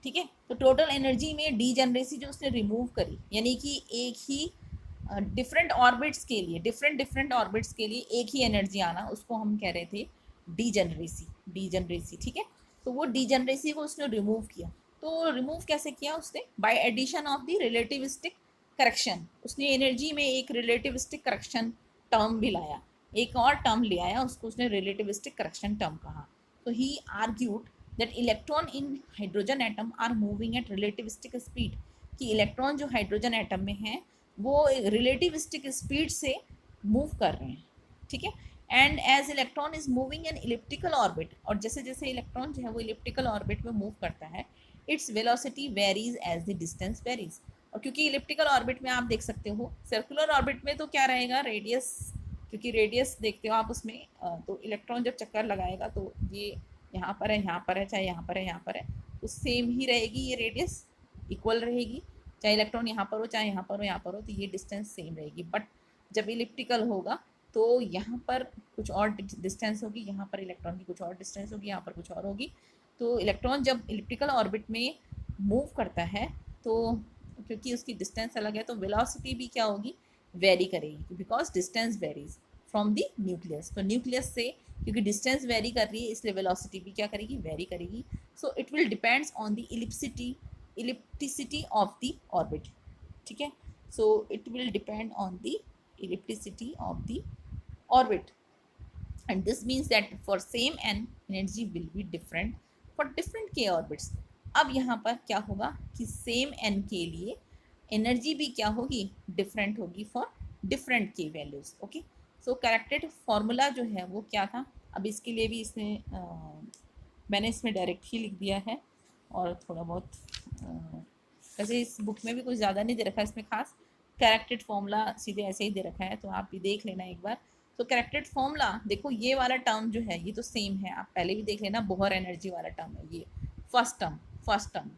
ठीक है। तो टोटल एनर्जी में डीजनरेसी जो उसने रिमूव करी, यानी कि एक ही डिफरेंट ऑर्बिट्स के लिए, डिफरेंट ऑर्बिट्स के लिए एक ही एनर्जी आना, उसको हम कह रहे थे डीजनरेसी, डीजनरेसी, ठीक है। तो वो डीजनरेसी को उसने रिमूव किया। तो रिमूव कैसे किया उसने, by addition of the relativistic correction. उसने एनर्जी में एक रिलेटिविस्टिक करेक्शन टर्म भी लाया, एक और टर्म ले आया, उसको उसने रिलेटिविस्टिक करेक्शन टर्म कहा। तो he argued that electron in hydrogen atom are moving at relativistic speed, कि इलेक्ट्रॉन जो हाइड्रोजन एटम में है वो रिलेटिविस्टिक स्पीड से मूव कर रहे हैं, ठीक है। And as electron is moving an elliptical orbit, और जैसे जैसे इलेक्ट्रॉन जो है वो इलिप्टिकल ऑर्बिट में मूव करता है, its velocity varies as the distance varies. और क्योंकि इलिप्टिकल ऑर्बिट में आप देख सकते हो, सर्कुलर ऑर्बिट में तो क्या रहेगा, रेडियस, क्योंकि रेडियस देखते हो आप उसमें, तो इलेक्ट्रॉन जब चक्कर लगाएगा तो ये यहाँ पर है, यहाँ पर है, चाहे यहाँ पर है, यहाँ पर है, तो सेम ही रहेगी, ये रेडियस इक्वल रहेगी, चाहे इलेक्ट्रॉन यहाँ पर हो, चाहे यहाँ पर हो, यहाँ पर हो, तो ये डिस्टेंस सेम रहेगी। बट जब इलिप्टिकल होगा तो यहाँ पर कुछ और डिस्टेंस होगी, यहाँ पर इलेक्ट्रॉन की कुछ और डिस्टेंस होगी, यहाँ पर कुछ और होगी। तो इलेक्ट्रॉन जब इलिप्टिकल ऑर्बिट में मूव करता है तो क्योंकि उसकी डिस्टेंस अलग है तो वेलोसिटी भी क्या होगी, वेरी करेगी, because distance varies from the nucleus. तो न्यूक्लियस से क्योंकि डिस्टेंस वेरी कर रही है इसलिए वेलोसिटी भी क्या करेगी, वेरी करेगी। So it will depends on the ellipticity of the orbit, ठीक है। so it will depend on the ellipticity of the orbit, and this means that for same n energy will be different for different k orbits। अब यहाँ पर क्या होगा कि same n के लिए एनर्जी भी क्या होगी, डिफरेंट होगी for different k values, okay. So corrected formula जो है वो क्या था, अब इसके लिए भी इसमें मैंने इसमें डायरेक्ट ही लिख दिया है, और थोड़ा बहुत वैसे इस बुक में भी कुछ ज़्यादा नहीं दे रखा है, इसमें खास करेक्टेड फॉर्मूला सीधे ऐसे ही दे रखा है, तो आप भी देख लेना एक बार। तो करेक्टेड फॉर्मूला देखो, ये वाला टर्म जो है ये तो सेम है, आप पहले भी देख लेना, बोहर एनर्जी वाला टर्म है ये, first term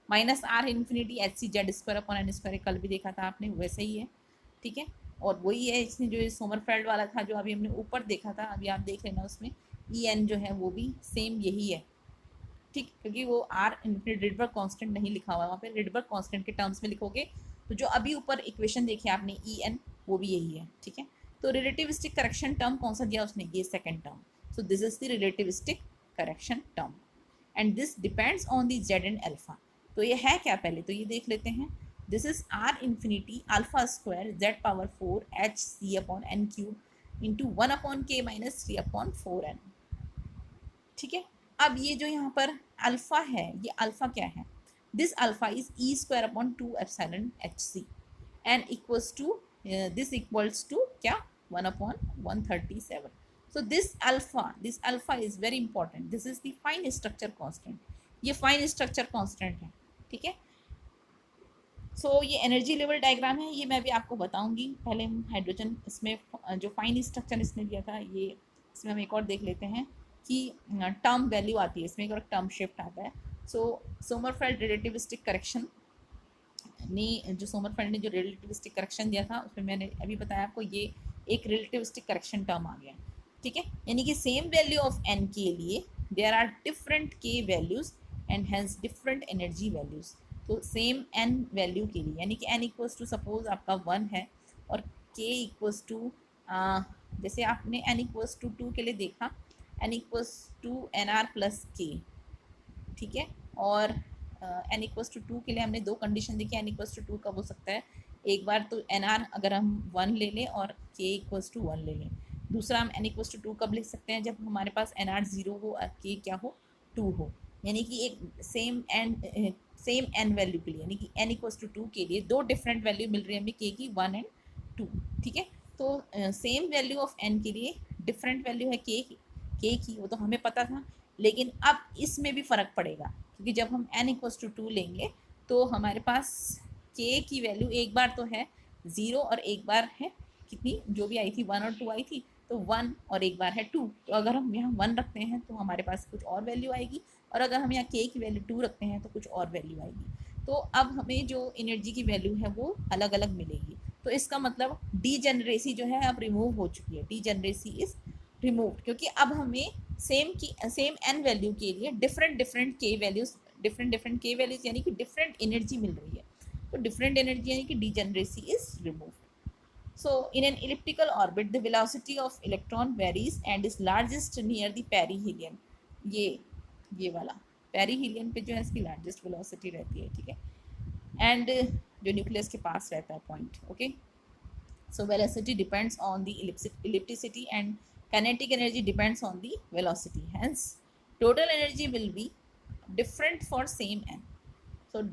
minus r infinity h c z square upon n square, कल भी देखा था आपने, वैसे ही है, ठीक है। और वही है इसमें जो सोमरफेल्ड वाला था जो अभी हमने ऊपर देखा था, अभी आप देख लेना, उसमें ई एन जो है वो भी सेम यही है, ठीक, क्योंकि वो आर इन्फिनिट रिडबर्ग कांस्टेंट नहीं लिखा हुआ है वहाँ पे, रिडबर्ग कांस्टेंट के टर्म्स में लिखोगे तो जो अभी ऊपर इक्वेशन देखी आपने ई एन वो भी यही है, ठीक है। तो रिलेटिविस्टिक करेक्शन टर्म कौन सा दिया उसने, ये second term. So this is the relativistic correction term and this depends on the Z and alpha. तो ये है क्या, पहले तो ये देख लेते हैं। This is r infinity alpha square z power 4 h c upon n cube into 1 upon k minus 3 upon 4 n, ठीक है। अब ये जो यहाँ पर अल्फा है, ये अल्फा क्या है, this alpha is e square upon 2 epsilon h c and equals to this equals to क्या 1 upon 137। So this alpha is very important, this is the fine structure constant, ये फाइन स्ट्रक्चर कांस्टेंट है, ठीक है। सो ये energy level diagram है, ये मैं भी आपको बताऊंगी। पहले हम हाइड्रोजन इसमें जो फाइन स्ट्रक्चर इसने दिया था ये, इसमें हम एक और देख लेते हैं कि टर्म वैल्यू आती है इसमें, एक और टर्म शिफ्ट आता है। सो सोमरफेल्ड रिलेटिविस्टिक करेक्शन ने, जो सोमरफेल्ड ने जो रिलेटिविस्टिक करेक्शन दिया था उसमें मैंने अभी बताया आपको, ये एक रिलेटिविस्टिक करेक्शन टर्म आ गया, ठीक है। यानी कि सेम वैल्यू ऑफ एन के लिए there are different k values and hence different energy values. तो सेम एन वैल्यू के लिए, यानी कि एन इक्वल्स टू सपोज आपका 1 है और के इक्वल्स टू, जैसे आपने एन इक्वल्स टू 2 के लिए देखा, n equals to n r plus k, ठीक है। और एन इक्वल्स टू 2 के लिए हमने दो कंडीशन देखी, एन इक्वल्स टू 2 कब हो सकता है, एक बार तो एन आर अगर हम 1 ले लें और के इक्वल्स टू 1 ले लें, दूसरा हम एन इक्वल्स टू 2 कब लिख सकते हैं, जब हमारे पास एन आर 0 हो और के क्या हो 2 हो, यानी कि एक सेम एन वैल्यू के लिए, यानी कि एन इक्वल्स टू 2 के लिए दो डिफरेंट वैल्यू मिल रही है हमें के की 1 एंड 2, ठीक है। तो सेम वैल्यू ऑफ n के लिए डिफरेंट वैल्यू है k की, वो तो हमें पता था, लेकिन अब इसमें भी फ़र्क पड़ेगा क्योंकि जब हम n इक्वल्स टू 2 लेंगे तो हमारे पास k की वैल्यू एक बार तो है 0 और एक बार है कितनी, जो भी आई थी 1 और 2 आई थी, तो 1 और एक बार है 2। तो अगर हम यहाँ 1 रखते हैं तो हमारे पास कुछ और वैल्यू आएगी, और अगर हम यहाँ k की वैल्यू 2 रखते हैं तो कुछ और वैल्यू आएगी। तो अब हमें जो एनर्जी की वैल्यू है वो अलग अलग मिलेगी। तो इसका मतलब डीजेनरेसी जो है अब रिमूव हो चुकी है, डीजेनरेसी इज रिमूव्ड, क्योंकि अब हमें सेम एन वैल्यू के लिए different k values, different k values यानी कि डिफरेंट एनर्जी मिल रही है। तो डिफरेंट एनर्जी यानी कि degeneracy is removed. So in an elliptical orbit, the velocity of electron varies and is largest near the perihelion. ये वाला पेरीहीलियन पे जो है इसकी लार्जेस्ट वेलोसिटी रहती है, ठीक है, एंड जो न्यूक्लियस के पास रहता है point, okay. So velocity depends on the ellipticity and kinetic energy depends on the velocity. Hence, total energy will be different for same n. So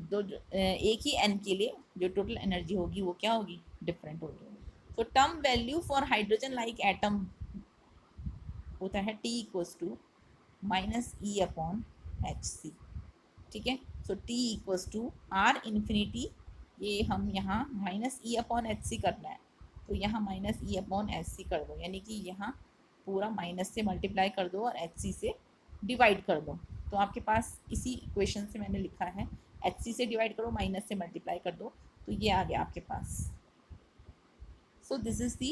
एक ही n के लिए जो टोटल एनर्जी होगी वो क्या होगी, डिफरेंट होगी। So term value for hydrogen like atom होता है T equals to minus e upon h c, ठीक है। So T equals to r infinity, ये हम यहाँ minus e upon h c करना है, तो यहाँ minus e upon h c कर दो, यानी कि यहाँ पूरा माइनस से मल्टीप्लाई कर दो और एच सी से डिवाइड कर दो। तो आपके पास इसी इक्वेशन से मैंने लिखा है एच सी से डिवाइड करो, माइनस से मल्टीप्लाई कर दो, तो ये आ गया आपके पास। So this is the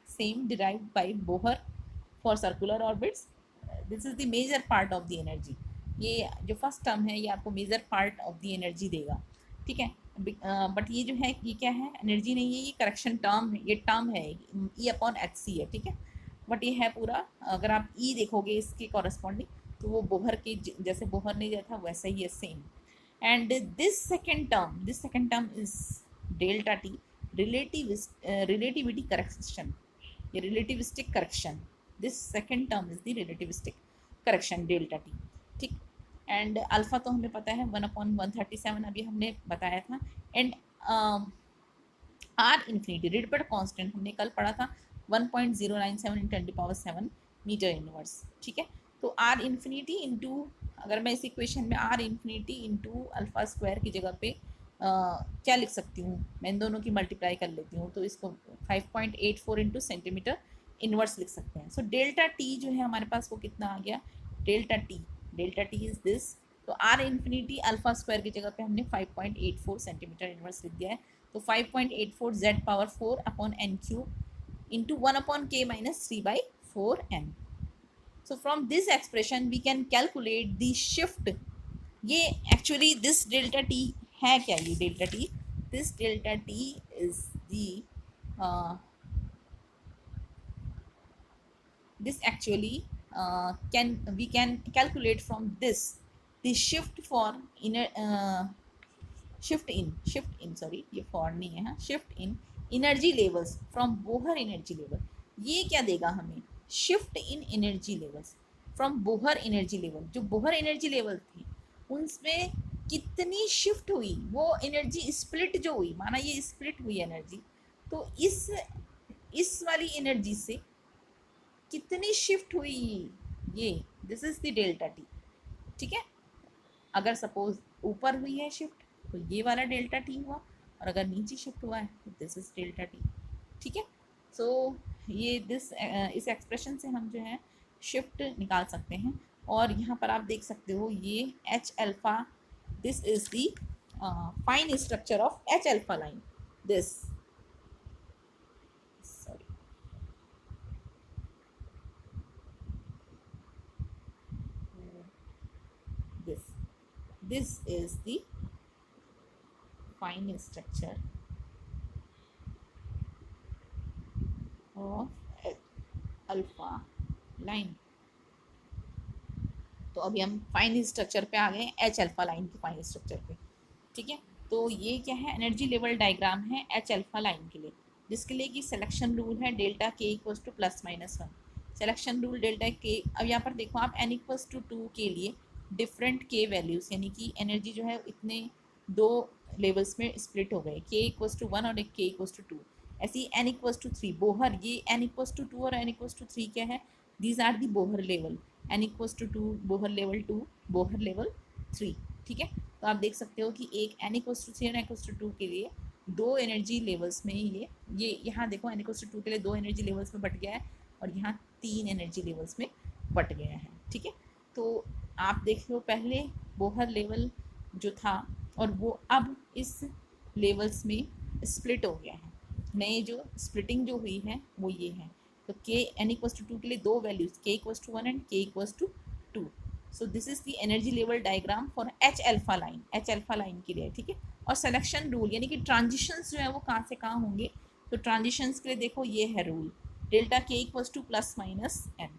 same derived by Bohr for circular orbits. This is the major part of the energy. ये जो फर्स्ट टर्म है ये आपको major part of the energy देगा, ठीक है। बट ये जो है ये क्या है, एनर्जी नहीं है, ये करेक्शन टर्म है, ये टर्म है ई अपॉन एच सी है, ठीक है। बट ये है पूरा, अगर आप ई देखोगे इसके कॉरस्पॉन्डिंग तो वो बोहर के जैसे बोहर ने दिया था वैसा ही है, same. And this second term is delta T, relativity correction, ये relativistic correction, this second term is the relativistic correction delta t, ठीक। एंड अल्फा तो हमें पता है 1/137 अभी हमने बताया था, and r infinity Rydberg constant हमने कल पढ़ा था 1.097 × 10⁻⁷ मीटर इनवर्स, ठीक है। तो आर इन्फिनिटी इंटू, अगर मैं इस इक्वेशन में r infinity into alpha square की जगह पे क्या लिख सकती हूँ, मैं इन दोनों की मल्टीप्लाई कर लेती हूँ, तो इसको 5.84 इंटू सेंटीमीटर इनवर्स लिख सकते हैं। सो डेल्टा टी जो है हमारे पास वो कितना आ गया, डेल्टा टी इज दिस। तो आर इन्फिनिटी अल्फा स्क्वायर की जगह पे हमने 5.84 सेंटीमीटर इनवर्स लिख दिया है, तो 5.84 z power 4 upon n cube into 1 upon k minus 3/4 n। So from this expression we can calculate the shift, ये एक्चुअली दिस डेल्टा टी है क्या, ये delta T, this delta T is the this actually we can calculate from this the shift for inner shift in sorry ये for नहीं है, हाँ, shift in energy levels from Bohr energy level। ये क्या देगा हमें, shift in energy levels from Bohr energy level, जो Bohr energy level थी उनमें कितनी शिफ्ट हुई, वो एनर्जी स्प्लिट जो हुई, माना ये स्प्लिट हुई एनर्जी, तो इस वाली एनर्जी से कितनी शिफ्ट हुई, ये this is the delta T, ठीक है। अगर सपोज ऊपर हुई है शिफ्ट तो ये वाला डेल्टा टी हुआ, और अगर नीचे शिफ्ट हुआ है तो दिस इज डेल्टा टी, ठीक है। सो ये इस एक्सप्रेशन से हम जो है शिफ्ट निकाल सकते हैं, और यहाँ पर आप देख सकते हो ये h alpha, this is the fine structure of h alpha line, this this is the fine structure of alpha line. तो अभी हम फाइन स्ट्रक्चर पे आ गए, एच अल्फा लाइन की फाइन स्ट्रक्चर पे, ठीक है। तो ये क्या है, एनर्जी लेवल डायग्राम है एच अल्फा लाइन के लिए, जिसके लिए कि सिलेक्शन रूल है delta k equals to +-1, selection rule delta k. अब यहाँ पर देखो आप n इक्वल्स टू 2 के लिए डिफरेंट के वैल्यूज़, यानी कि एनर्जी जो है इतने दो लेवल्स में स्प्लिट हो गए, के इक्वल्स टू 1 और एक के इक्वल्स टू 2। ऐसे ही n इक्वल्स टू 3 बोहर, ये n इक्वल्स टू 2 और n इक्वल्स टू 3 क्या है, these are the Bohr level, n equals to 2 Bohr level 2, Bohr level 3। ठीक है, तो आप देख सकते हो कि एक n इक्वल्स टू 3 और n इक्वल्स टू 2 के लिए दो एनर्जी लेवल्स में ये यहाँ देखो n इक्वल्स टू 2 के लिए दो एनर्जी लेवल्स में बट गया है और यहाँ तीन एनर्जी लेवल्स में बट गया है। ठीक है, तो आप देख लो पहले बोहर लेवल जो था और वो अब इस लेवल्स में स्प्लिट हो गया है, नए जो स्प्लिटिंग जो हुई है वो ये है। तो के n इक्वल्स टू 2 के लिए दो values k equals to 1 and k equals to 2। So this is the energy level diagram for h alpha line के लिए। ठीक है, और सिलेक्शन रूल यानी कि ट्रांजिशंस जो है वो कहाँ से कहाँ होंगे, तो ट्रांजिशंस के लिए देखो ये है rule, delta k equals to plus minus n।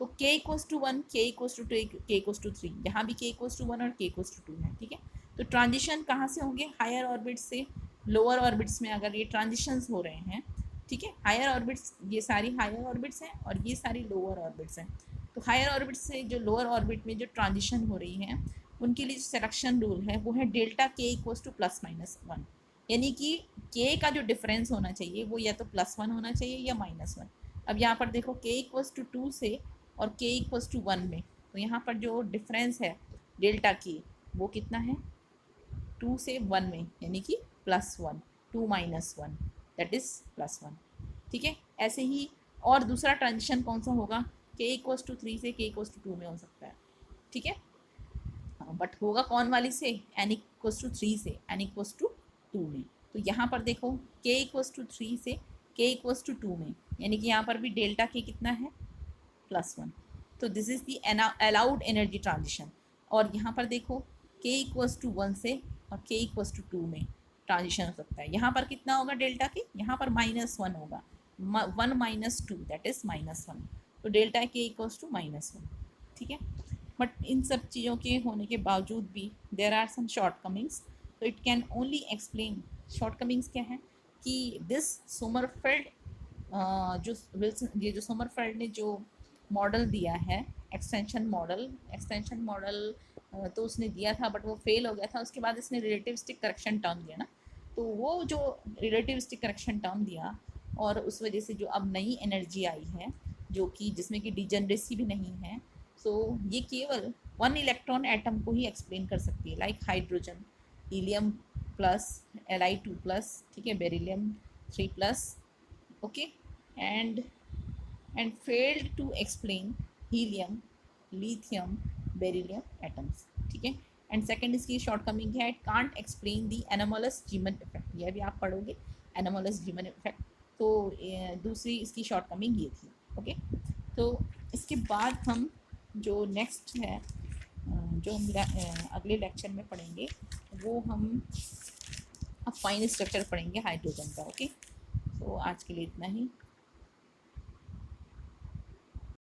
तो k equals to 1, k equals to 2, k equals to 3, यहाँ भी k इक्वल्स टू 1 और k इक्वल्स टू 2 है। ठीक है, तो ट्रांजिशन कहाँ से होंगे, हायर ऑर्बिट्स से लोअर ऑर्बिट्स में अगर ये ट्रांजिशंस हो रहे हैं। ठीक है, हायर ऑर्बिट्स, ये सारी हायर ऑर्बिट्स हैं और ये सारी लोअर ऑर्बिट्स हैं। तो हायर ऑर्बिट से जो लोअर ऑर्बिट में जो ट्रांजिशन हो रही है उनके लिए जो सिलेक्शन रूल है वो है delta k equals to plus minus 1, यानी कि k का जो डिफरेंस होना चाहिए वो या तो +1 होना चाहिए या -1। अब यहाँ पर देखो k इक्वल्स टू 2 से और k इक्वल्स टू 1 में, तो यहाँ पर जो डिफरेंस है डेल्टा k वो कितना है, 2 से 1 में, यानी कि +1, 2 माइनस 1 दैट इज़ +1। ठीक है, ऐसे ही और दूसरा ट्रांजिशन कौन सा होगा, k इक्वल्स टू 3 से k इक्वल्स टू 2 में हो सकता है। ठीक है, बट होगा कौन वाली से, n इक्वल्स टू 3 से n इक्वल्स टू 2 में। तो यहाँ पर देखो k इक्वल्स टू 3 से k इक्वल्स टू 2 में, यानी कि यहाँ पर भी डेल्टा k कितना है, +1। तो this is the allowed energy transition. और यहाँ पर देखो k इक्वल्स टू 1 से और k इक्वल्स टू 2 में ट्रांजिशन हो सकता है। यहाँ पर कितना होगा डेल्टा k, यहाँ पर -1 होगा, 1 माइनस 2 दैट इज -1। तो डेल्टा k इक्वल्स टू -1। ठीक है, बट इन सब चीज़ों के होने के बावजूद भी देर आर सम शॉर्टकमिंग्स। तो it can only explain, shortcomings क्या है कि दिस सोमरफेल्ड जो विल्सन, ये जो सोमरफेल्ड ने जो मॉडल दिया है एक्सटेंशन मॉडल तो उसने दिया था बट वो फेल हो गया था। उसके बाद इसने रिलेटिविस्टिक करेक्शन टर्म दिया ना, तो वो जो रिलेटिविस्टिक करेक्शन टर्म दिया और उस वजह से जो अब नई एनर्जी आई है जो कि जिसमें कि डिजेनरेसी भी नहीं है, सो ये केवल 1 इलेक्ट्रॉन एटम को ही एक्सप्लेन कर सकती है, like hydrogen, helium plus, Li2 plus, ठीक है, beryllium 3 plus, okay, and failed to explain helium, lithium, beryllium atoms। ठीक है, एंड सेकेंड इसकी शॉर्टकमिंग है, it can't explain the anomalous जीमन effect, यह भी आप पढ़ोगे एनोमलस जीमन इफेक्ट। तो दूसरी इसकी शॉर्टकमिंग ये थी। ओके, तो इसके बाद हम जो नेक्स्ट है जो हम अगले लेक्चर में पढ़ेंगे वो हम अब फाइन स्ट्रक्चर पढ़ेंगे हाइड्रोजन का। ओके, तो आज के लिए इतना ही।